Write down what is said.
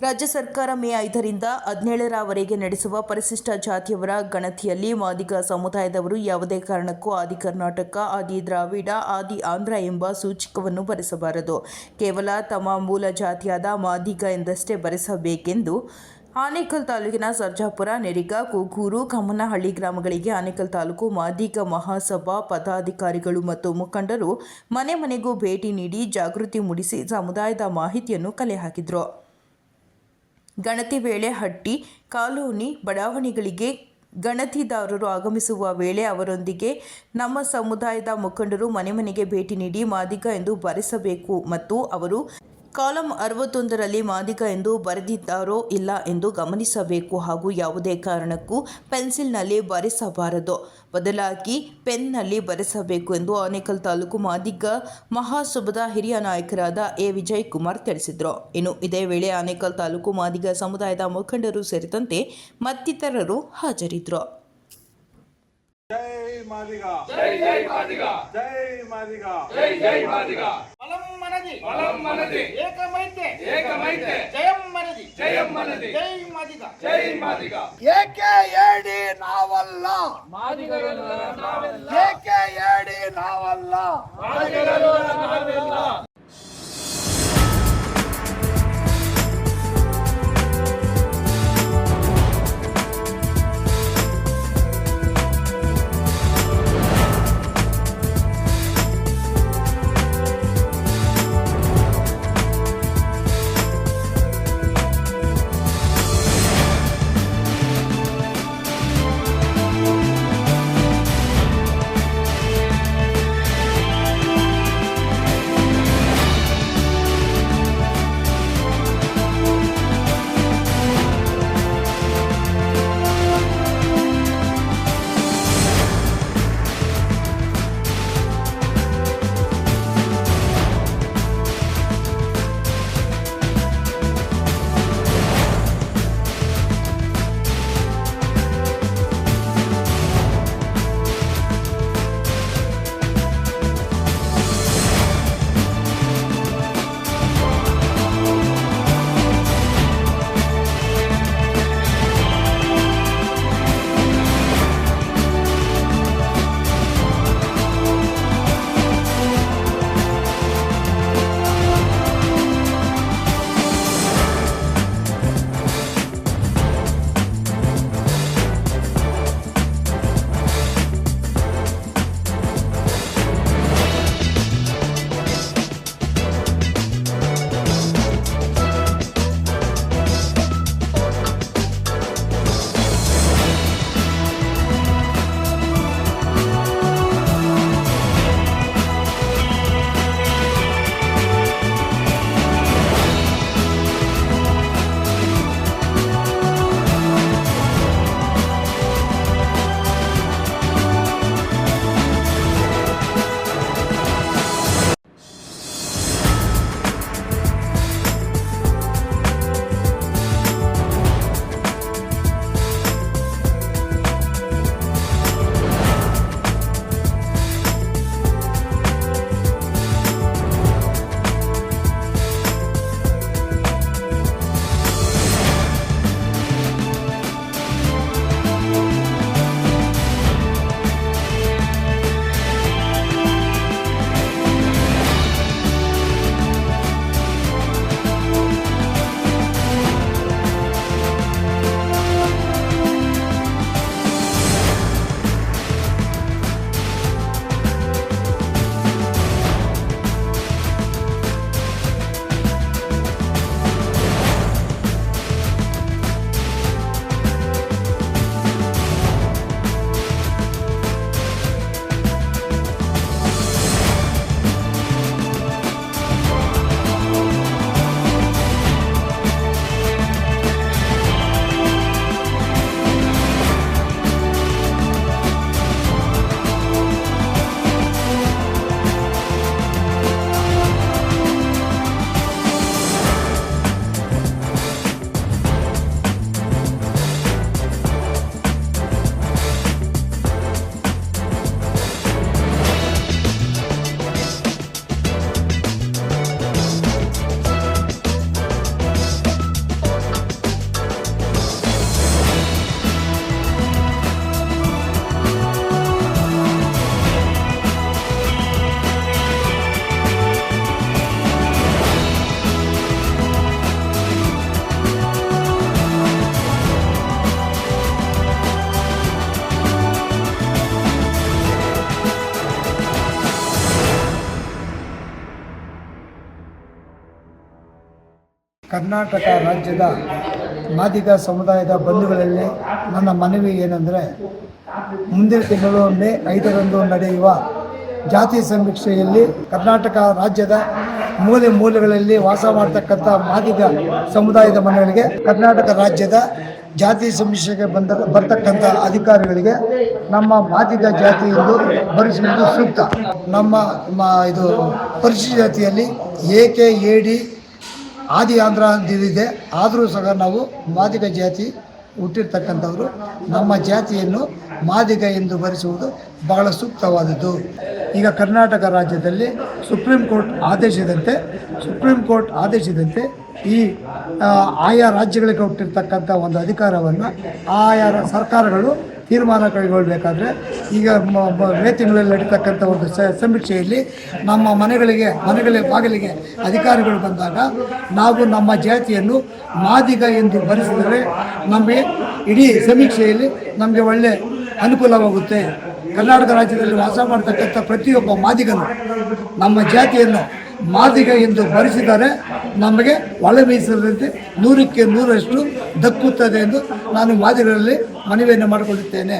ರಾಜ್ಯ ಸರ್ಕಾರ ಮೇ 5ರಿಂದ 17ರವರೆಗೆ ನಡೆಸುವ ಪರಿಶಿಷ್ಟ ಜಾತಿಯವರ ಗಣತಿಯಲ್ಲಿ ಮಾದಿಗ ಸಮುದಾಯದವರು ಯಾವುದೇ ಕಾರಣಕ್ಕೂ ಆದಿ ಕರ್ನಾಟಕ, ಆದಿ ದ್ರಾವಿಡ, ಆದಿ ಆಂಧ್ರ ಎಂಬ ಸೂಚಕವನ್ನು ಬರೆಸಬಾರದು. ಕೇವಲ ತಮ್ಮ ಮೂಲ ಜಾತಿಯಾದ ಮಾದಿಗ ಎಂದಷ್ಟೇ ಬರೆಸಬೇಕೆಂದು ಆನೇಕಲ್ ತಾಲೂಕಿನ ಸರ್ಜಾಪುರ, ನೆರಿಗ, ಕೂಗೂರು, ಕಮ್ಮನಹಳ್ಳಿ ಗ್ರಾಮಗಳಿಗೆ ಆನೇಕಲ್ ತಾಲೂಕು ಮಾದಿಗ ಮಹಾಸಭಾ ಪದಾಧಿಕಾರಿಗಳು ಮತ್ತು ಮುಖಂಡರು ಮನೆ ಮನೆಗೂ ಭೇಟಿ ನೀಡಿ ಜಾಗೃತಿ ಮೂಡಿಸಿ ಸಮುದಾಯದ ಮಾಹಿತಿಯನ್ನು ಕಲೆ ಹಾಕಿದರು. ಗಣತಿ ವೇಳೆ ಹಟ್ಟಿ, ಕಾಲೋನಿ, ಬಡಾವಣೆಗಳಿಗೆ ಗಣತಿದಾರರು ಆಗಮಿಸುವ ವೇಳೆ ಅವರೊಂದಿಗೆ ನಮ್ಮ ಸಮುದಾಯದ ಮುಖಂಡರು ಮನೆ ಮನೆಗೆ ಭೇಟಿ ನೀಡಿ ಮಾದಿಗ ಎಂದು ಬರೆಸಬೇಕು ಮತ್ತು ಅವರು ಕಾಲಂ 61ರಲ್ಲಿ ಮಾದಿಗ ಎಂದು ಬರೆದಿದ್ದಾರೋ ಇಲ್ಲ ಎಂದು ಗಮನಿಸಬೇಕು ಹಾಗೂ ಯಾವುದೇ ಕಾರಣಕ್ಕೂ ಪೆನ್ಸಿಲ್ನಲ್ಲಿ ಬರೆಸಬಾರದು, ಬದಲಾಗಿ ಪೆನ್ನಲ್ಲಿ ಬರೆಸಬೇಕು ಎಂದು ಆನೇಕಲ್ ತಾಲೂಕು ಮಾದಿಗ ಮಹಾಸಭಾದ ಹಿರಿಯ ನಾಯಕರಾದ ಎ. ವಿಜಯ್ ಕುಮಾರ್ ತಿಳಿಸಿದರು. ಇನ್ನು ಇದೇ ವೇಳೆ ಆನೇಕಲ್ ತಾಲೂಕು ಮಾದಿಗ ಸಮುದಾಯದ ಮುಖಂಡರು ಸೇರಿದಂತೆ ಮತ್ತಿತರರು ಹಾಜರಿದ್ದರು. जय मादिगा जय जय मादिगा जय मादिगा जय जय मादिगा बलम मनदि एकमैते जयम मनदि जय मादिगा ಏಕೆ ಹೇಳಿ ನಾವಲ್ಲ ಮಾದಿಗರು ಏಕೆ ಹೇಳಿ ನಾವಲ್ಲ ಮಾದಿಗರು ಕರ್ನಾಟಕ ರಾಜ್ಯದ ಮಾದಿಗ ಸಮುದಾಯದ ಬಂಧುಗಳಲ್ಲಿ ನನ್ನ ಮನವಿ ಏನೆಂದರೆ, ಮುಂದಿನ ತಿಂಗಳು ಮೇ 5ರಂದು ನಡೆಯುವ ಜಾತಿ ಸಮೀಕ್ಷೆಯಲ್ಲಿ ಕರ್ನಾಟಕ ರಾಜ್ಯದ ಮೂಲೆ ಮೂಲೆಗಳಲ್ಲಿ ವಾಸ ಮಾಡ್ತಕ್ಕಂಥ ಮಾದಿಗ ಸಮುದಾಯದ ಮನೆಗಳಿಗೆ ಕರ್ನಾಟಕ ರಾಜ್ಯದ ಜಾತಿ ಸಮೀಕ್ಷೆಗೆ ಬರ್ತಕ್ಕಂಥ ಅಧಿಕಾರಿಗಳಿಗೆ ನಮ್ಮ ಮಾದಿಗ ಜಾತಿ ಎಂದು ಭರಿಸುವುದು ಸೂಕ್ತ. ಇದು ಪರಿಶಿಷ್ಟ ಜಾತಿಯಲ್ಲಿ AKAD ಆದಿ ಆಂಧ್ರ ಅಂತಿದೆ. ಆದರೂ ಸಹ ನಾವು ಮಾದಿಗ ಜಾತಿ ಹುಟ್ಟಿರ್ತಕ್ಕಂಥವರು ನಮ್ಮ ಜಾತಿಯನ್ನು ಮಾದಿಗ ಎಂದು ಭರಿಸುವುದು ಬಹಳ ಸೂಕ್ತವಾದದ್ದು. ಈಗ ಕರ್ನಾಟಕ ರಾಜ್ಯದಲ್ಲಿ ಸುಪ್ರೀಂ ಕೋರ್ಟ್ ಆದೇಶದಂತೆ ಈ ಆಯಾ ರಾಜ್ಯಗಳಿಗೆ ಹುಟ್ಟಿರ್ತಕ್ಕಂಥ ಒಂದು ಅಧಿಕಾರವನ್ನು ಆಯಾ ಸರ್ಕಾರಗಳು ತೀರ್ಮಾನ ಕೈಗೊಳ್ಳಬೇಕಾದ್ರೆ ಈಗ ಮೇ ತಿಂಗಳಲ್ಲಿ ನಡೀತಕ್ಕಂಥ ಒಂದು ಸಮೀಕ್ಷೆಯಲ್ಲಿ ನಮ್ಮ ಮನೆಗಳ ಬಾಗಿಲಿಗೆ ಅಧಿಕಾರಿಗಳು ಬಂದಾಗ ನಾವು ನಮ್ಮ ಜಾತಿಯನ್ನು ಮಾದಿಗ ಎಂದು ಭರಿಸಿದರೆ ನಮಗೆ ಇಡೀ ಸಮೀಕ್ಷೆಯಲ್ಲಿ ನಮಗೆ ಒಳ್ಳೆ ಅನುಕೂಲವಾಗುತ್ತೆ. ಕರ್ನಾಟಕ ರಾಜ್ಯದಲ್ಲಿ ವಾಸ ಮಾಡ್ತಕ್ಕಂಥ ಪ್ರತಿಯೊಬ್ಬ ಮಾದಿಗನು ನಮ್ಮ ಜಾತಿಯನ್ನು ಮಾದಿಗ ಎಂದು ಭರಿಸಿದರೆ ನಮಗೆ ಒಳ ಮೀಸಲಂತೆ 100ಕ್ಕೆ 100ರಷ್ಟು ದಕ್ಕುತ್ತದೆ ಎಂದು ನಾನು ಮಾದಿಗರಲ್ಲಿ ಮನವಿಯನ್ನು ಮಾಡಿಕೊಳ್ಳುತ್ತೇನೆ.